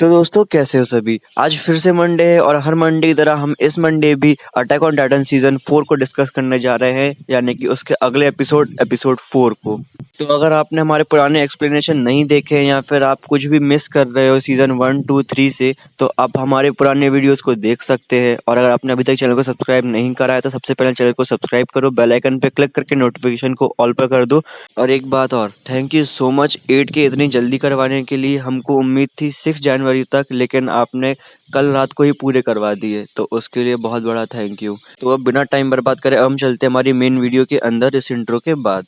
तो दोस्तों कैसे हो सभी। आज फिर से मंडे है और हर मंडे की तरह हम इस मंडे भी अटैक ऑन टाइटन सीजन 4 को डिस्कस करने जा रहे हैं, यानी कि उसके अगले एपिसोड 4 को। तो अगर आपने हमारे पुराने एक्सप्लेनेशन नहीं देखे हैं या फिर आप कुछ भी मिस कर रहे हो सीजन 1, 2, 3 से, तो आप हमारे पुराने वीडियोस को देख सकते हैं। और अगर आपने अभी तक चैनल को सब्सक्राइब नहीं करा है तो सबसे पहले चैनल को सब्सक्राइब करो, बेल आइकन पे क्लिक करके नोटिफिकेशन को ऑल पर कर दो। और एक बात और, थैंक यू सो मच 8 के इतनी जल्दी करवाने के लिए। हमको उम्मीद थी 6 जनवरी तक, लेकिन आपने कल रात को ही पूरे करवा दिए, तो उसके लिए बहुत बड़ा थैंक यू। तो अब बिना टाइम बर्बाद करे अब हम चलते हैं हमारी मेन वीडियो के अंदर इस इंट्रो के बाद।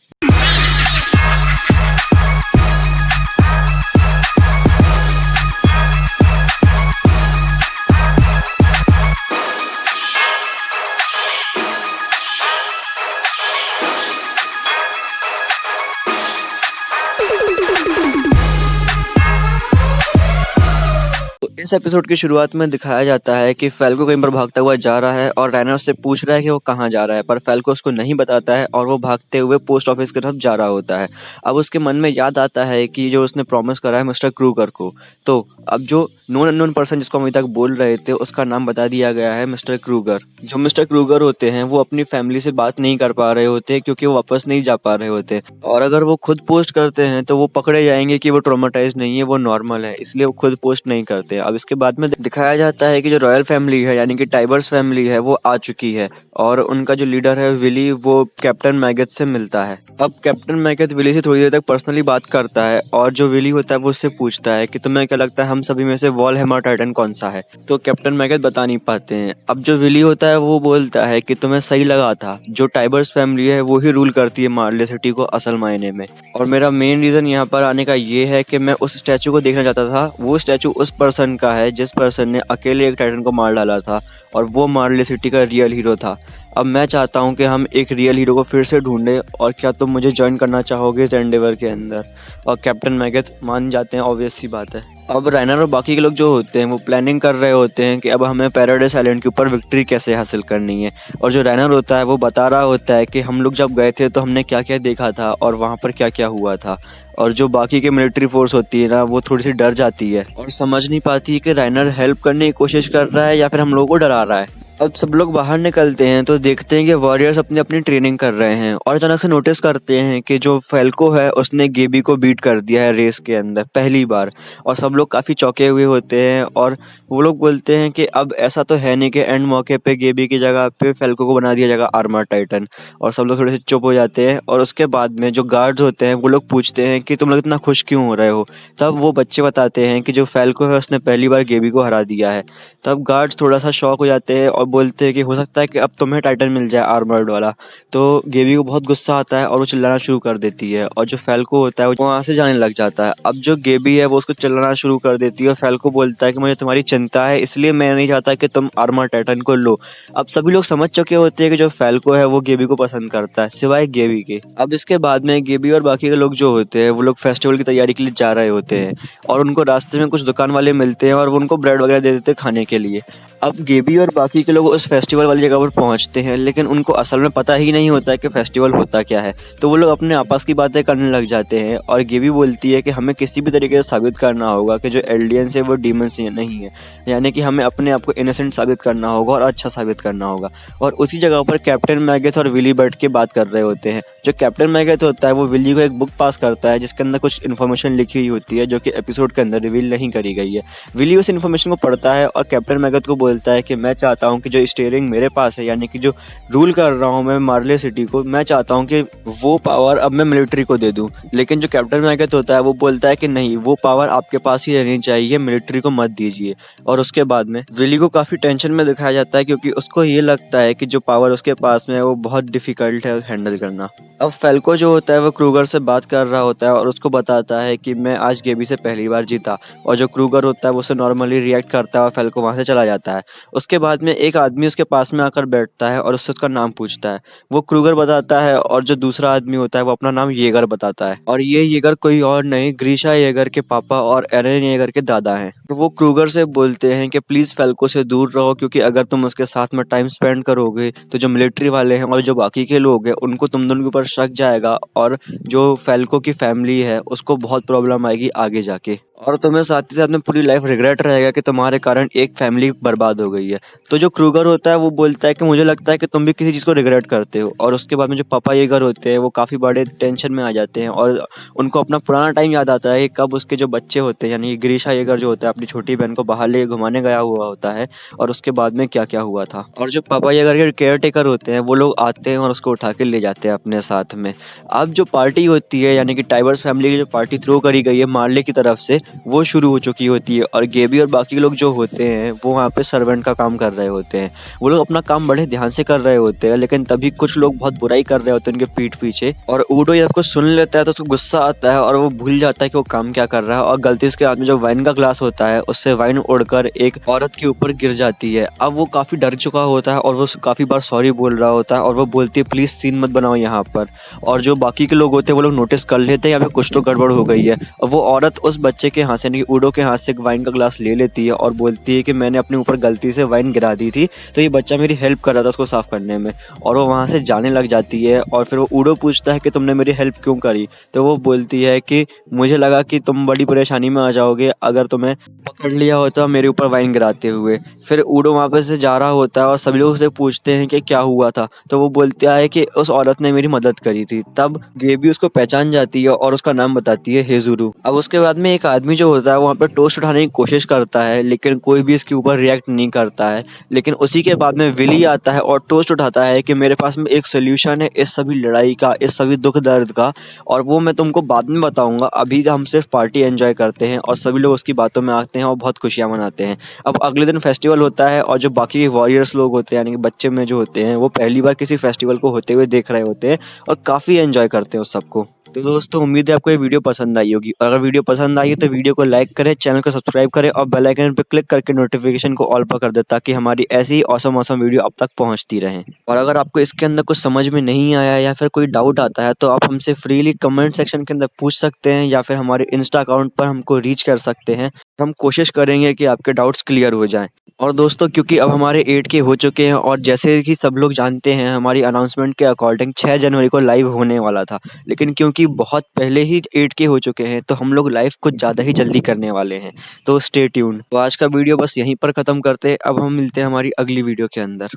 इस एपिसोड की शुरुआत में दिखाया जाता है कि फैल्को कहीं पर भागता हुआ जा रहा है और राइनर उससे पूछ रहा है कि वो कहाँ जा रहा है, पर फैल्को उसको नहीं बताता है और वो भागते हुए पोस्ट ऑफिस की तरफ जा रहा होता है। अब उसके मन में याद आता है कि जो उसने प्रॉमिस करा है मिस्टर क्रूगर को, तो अब जो नॉन अननोन पर्सन जिसको हम अभी तक बोल रहे थे उसका नाम बता दिया गया है मिस्टर क्रूगर। जो मिस्टर क्रूगर होते हैं वो अपनी फैमिली से बात नहीं कर पा रहे होते क्योंकि वो वापस नहीं जा पा रहे होते, और अगर वो खुद पोस्ट करते हैं तो वो पकड़े जाएंगे कि वो ट्रॉमेटाइज नहीं है, वो नॉर्मल है, इसलिए वो खुद पोस्ट नहीं करते। अब इसके बाद में दिखाया जाता है कि जो रॉयल फैमिली है यानी कि टाइबर्स फैमिली है वो आ चुकी है और उनका जो लीडर है विली वो कैप्टन मैगथ से मिलता है। अब कैप्टन मैगथ विली से थोड़ी देर तक पर्सनली बात करता है और जो विली होता है वो उससे पूछता है कि तुम्हें क्या लगता है हम सभी में से वॉलहैमर टाइटन कौन सा है, तो कैप्टन मैगथ बता नहीं पाते हैं। अब जो विली होता है वो बोलता है कि तुम्हें सही लगा था, जो टाइबर्स फैमिली है वो ही रूल करती है मार्ले सिटी को असल मायने में। और मेरा मेन रीजन यहाँ पर आने का ये है कि मैं उस स्टैचू को देखना चाहता था। वो स्टैचू उस पर्सन का है जिस पर्सन ने अकेले एक टाइटन को मार डाला था और वो मार्ले सिटी का रियल हीरो था। अब मैं चाहता हूँ कि हम एक रियल हीरो को फिर से ढूंढें, और क्या तुम मुझे ज्वाइन करना चाहोगे इस एंडेवर के अंदर। और कैप्टन मैगथ मान जाते हैं, ऑब्वियस सी बात है। अब राइनर और बाकी के लोग जो होते हैं वो प्लानिंग कर रहे होते हैं कि अब हमें पैराडाइज आइलैंड के ऊपर विक्ट्री कैसे हासिल करनी है। और जो राइनर होता है वो बता रहा होता है कि हम लोग जब गए थे तो हमने क्या क्या देखा था और वहाँ पर क्या क्या हुआ था। और जो बाकी के मिलिट्री फोर्स होती है ना वो थोड़ी सी डर जाती है और समझ नहीं पाती है कि राइनर हेल्प करने की कोशिश कर रहा है या फिर हम लोगों को डरा रहा है। अब सब लोग बाहर निकलते हैं तो देखते हैं कि वॉरियर्स अपनी अपनी ट्रेनिंग कर रहे हैं और अचानक से नोटिस करते हैं कि जो फैल्को है उसने गेबी को बीट कर दिया है रेस के अंदर पहली बार। और सब लोग काफ़ी चौंके हुए होते हैं और वो लोग बोलते हैं कि अब ऐसा तो है नहीं कि एंड मौके पे गेबी की जगह पे फैल्को को बना दिया जाएगा आर्मर टाइटन। और सब लोग थोड़े से चुप हो जाते हैं और उसके बाद में जो गार्ड्स होते हैं वो लोग पूछते हैं कि तुम लोग इतना खुश क्यों हो रहे हो। तब वो बच्चे बताते हैं कि जो फैल्को है उसने पहली बार गेबी को हरा दिया है। तब गार्ड्स थोड़ा सा शॉक हो जाते हैं और बोलते हैं कि हो सकता है कि अब तुम्हें टाइटन मिल जाए आर्मर्ड वाला। तो गेबी को बहुत गुस्सा आता है और वो चिल्लाना शुरू कर देती है और जो फैल्को होता है वो वहाँ से जाने लग जाता है। अब जो गेबी है वो उसको चिल्लाना शुरू कर देती है और फैल्को बोलता है कि मुझे तुम्हारी चिंता है, इसलिए मैं नहीं चाहता कि तुम आर्मर टाइटन को लो। अब सभी लोग समझ चुके होते हैं कि जो फैल्को है वो गेबी को पसंद करता है सिवाय गेबी के। अब इसके बाद में गेबी और बाकी के लोग जो होते हैं वो लोग फेस्टिवल की तैयारी के लिए जा रहे होते हैं और उनको रास्ते में कुछ दुकान वाले मिलते हैं और वो उनको ब्रेड वगैरह दे देते हैं खाने के लिए। अब गेबी और बाकी के लोग उस फेस्टिवल वाली जगह पर पहुंचते हैं, लेकिन उनको असल में पता ही नहीं होता है कि फेस्टिवल होता क्या है। तो वो लोग अपने आपस की बातें करने लग जाते हैं और गेबी बोलती है कि हमें किसी भी तरीके से साबित करना होगा कि जो एल्डियंस है वो डीमंस नहीं है, यानी कि हमें अपने आप को इनोसेंट साबित करना होगा और अच्छा साबित करना होगा। और उसी जगह पर कैप्टन मैगथ और विली बैठ के बात कर रहे होते हैं। जो कैप्टन मैगथ होता है वो विली को एक बुक पास करता है जिसके अंदर कुछ इन्फॉर्मेशन लिखी हुई होती है जो कि एपिसोड के अंदर रिवील नहीं करी गई है। विली उस इन्फॉर्मेशन को पढ़ता है और कैप्टन मैगथ को बोलता है कि मैं चाहता हूं कि जो स्टीयरिंग मेरे पास है, यानी कि जो रूल कर रहा हूं मैं मार्ले सिटी को, मैं चाहता हूं कि वो पावर अब मैं मिलिट्री को दे दूं। लेकिन जो कैप्टन मैगथ होता है वो बोलता है कि नहीं, वो पावर आपके पास ही रहनी चाहिए, मिलिट्री को मत दीजिए। और उसके बाद में विली को काफी टेंशन में दिखाया जाता है क्योंकि उसको ये लगता है कि जो पावर उसके पास में है वो बहुत डिफिकल्ट है हैंडल करना। अब फैल्को जो होता है वो क्रूगर से बात कर रहा होता है और उसको बताता है कि मैं आज गेबी से पहली बार जीता। और जो क्रूगर होता है वो उसे नॉर्मली रिएक्ट करता है और फैल्को वहां से चला जाता है। उसके बाद में एक आदमी उसके पास में आकर बैठता है और उससे उसका नाम पूछता है। वो क्रूगर बताता है और जो दूसरा आदमी होता है वो अपना नाम येगर बताता है। और ये येगर कोई और नहीं, ग्रीशा येगर के पापा और एरन येगर के दादा हैं। तो वो क्रूगर से बोलते हैं कि प्लीज फैल्को से दूर रहो, क्योंकि अगर तुम उसके साथ में टाइम स्पेंड करोगे तो जो मिलिट्री वाले हैं और जो बाकी के लोग हैं उनको तुम दोनों के ऊपर शक जाएगा और जो फैल्को की फैमिली है उसको बहुत प्रॉब्लम आएगी आगे जाके। और तुम्हें साथ ही साथ में पूरी लाइफ रिग्रेट रहेगा कि तुम्हारे कारण एक फैमिली बर्बाद हो गई है। तो जो क्रूगर होता है वो बोलता है कि मुझे लगता है कि तुम भी किसी चीज़ को रिग्रेट करते हो। और उसके बाद में जो पापा येगर होते हैं वो काफ़ी बड़े टेंशन में आ जाते हैं और उनको अपना पुराना टाइम याद आता है कि कब उसके जो बच्चे होते हैं, यानी कि ग्रीशा येगर जो होता है, अपनी छोटी बहन को बाहर ले घुमाने गया हुआ होता है और उसके बाद में क्या क्या हुआ था। और जो पापा येगर के केयर टेकर होते हैं वो लोग आते हैं और उसको उठा के ले जाते हैं अपने साथ में। अब जो पार्टी होती है, यानी कि टाइबर्स फैमिली की जो पार्टी थ्रो करी गई है मार्ले की तरफ से, वो शुरू हो चुकी होती है। और गेबी और बाकी लोग जो होते हैं वो वहाँ पे सर्वेंट का काम कर रहे होते हैं। वो लोग अपना काम बड़े ध्यान से कर रहे होते हैं, लेकिन तभी कुछ लोग बहुत बुराई कर रहे होते हैं उनके पीठ पीछे। और ऊडो जब कुछ सुन लेता है तो उसको गुस्सा आता है और वो भूल जाता है कि वो काम क्या कर रहा है, और गलती से हाथ में जो वाइन का ग्लास होता है उससे वाइन उड़कर एक औरत के ऊपर गिर जाती है। अब वो काफी डर चुका होता है और वो काफी बार सॉरी बोल रहा होता है और वो बोलती है प्लीज सीन मत बनाओ यहाँ पर। और जो बाकी के लोग होते हैं वो लोग नोटिस कर लेते हैं यहाँ पे कुछ तो गड़बड़ हो गई है। और वो औरत उस बच्चे के हाथ से, यानी ऊडो के हाथ से, एक वाइन का ग्लास ले लेती है और बोलती है कि मैंने अपने ऊपर गलती से वाइन गिरा दी थी, तो ये बच्चा मेरी हेल्प कर रहा था उसको साफ करने में। और वो वहाँ से जाने लग जाती है। और फिर वो ऊडो पूछता है कि तुमने मेरी हेल्प क्यों करी, तो वो बोलती है कि मुझे लगा कि तुम बड़ी परेशानी में आ जाओगे अगर तुम्हें पकड़ लिया होता मेरे ऊपर वाइन गिराते हुए। फिर ऊडो वहाँ पे से जा रहा होता है और सभी लोग उससे पूछते हैं कि क्या हुआ था, तो वो बोलता है कि उस औरत ने मेरी मदद करी थी। तब गेबी उसको पहचान जाती है और उसका नाम बताती है हेजुरु। अब उसके बाद में एक आदमी जो होता है वहाँ पे टोस्ट उठाने की कोशिश करता है, लेकिन कोई भी इसके ऊपर रिएक्ट नहीं करता है। लेकिन उसी के बाद में विली आता है और टोस्ट उठाता है कि मेरे पास में एक सोल्यूशन है इस सभी लड़ाई का, इस सभी दुख दर्द का, और वो मैं तुमको बाद में बताऊंगा, अभी हम सिर्फ पार्टी एंजॉय करते हैं। और सभी लोग उसकी बातों में आते हैं और बहुत खुशियां मनाते हैं। अब अगले दिन फेस्टिवल होता है और जो बाकी वॉरियर्स लोग होते हैं, यानी कि बच्चे में जो होते हैं, वो पहली बार किसी फेस्टिवल को होते हुए देख रहे होते हैं और काफ़ी एंजॉय करते हैं उस सबको। तो दोस्तों उम्मीद है आपको ये वीडियो पसंद आई होगी। और अगर वीडियो पसंद आई है तो वीडियो को लाइक करें, चैनल को सब्सक्राइब करें और बेल आइकन पर क्लिक करके नोटिफिकेशन को ऑल पर कर दें, ताकि हमारी ऐसी ही ऑसम वीडियो अब तक पहुंचती रहें। और अगर आपको इसके अंदर कुछ समझ में नहीं आया या फिर कोई डाउट आता है तो आप हमसे फ्रीली कमेंट सेक्शन के अंदर पूछ सकते हैं, या फिर हमारे इंस्टा अकाउंट पर हमको रीच कर सकते हैं। हम कोशिश करेंगे कि आपके डाउट्स क्लियर हो जाएं। और दोस्तों क्योंकि अब हमारे 8K हो चुके हैं और जैसे कि सब लोग जानते हैं हमारी अनाउंसमेंट के अकॉर्डिंग 6 जनवरी को लाइव होने वाला था, लेकिन क्योंकि बहुत पहले ही 8K हो चुके हैं तो हम लोग लाइव कुछ ज़्यादा ही जल्दी करने वाले हैं। तो स्टे ट्यून्ड। तो आज का वीडियो बस यहीं पर ख़त्म करते हैं। अब हम मिलते हैं हमारी अगली वीडियो के अंदर।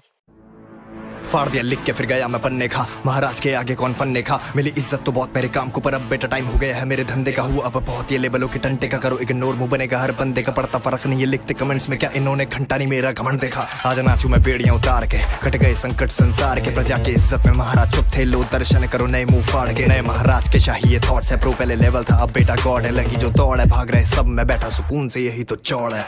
फाड़ दिया लिख के फिर गया मैं पन्ने खा, महाराज के आगे कौन पन्ने खा। मिली इज्जत तो बहुत मेरे काम को, पर अब बेटा टाइम हो गया है मेरे धंधे का। हुआ अब बहुत ये लेवलों के टंटे का, करो इग्नोर मुंह बनेगा हर बंदे का। पड़ता फर्क नहीं ये लिखते कमेंट्स में क्या इन्होंने घंटा नहीं मेरा घमंड देखा। आज नाचू मैं बेड़ियां उतार के, कट गए संकट संसार के। प्रजा की इज्जत में महाराज चुप थे, लो दर्शन करो नए मुंह फाड़ के। नए महाराज के शाही ये थॉट्स है, प्रो पहले लेवल था अब बेटा गॉड है। लगी जो दौड़ है भाग रहे सब, मैं बैठा सुकून से यही तो चौड़ है।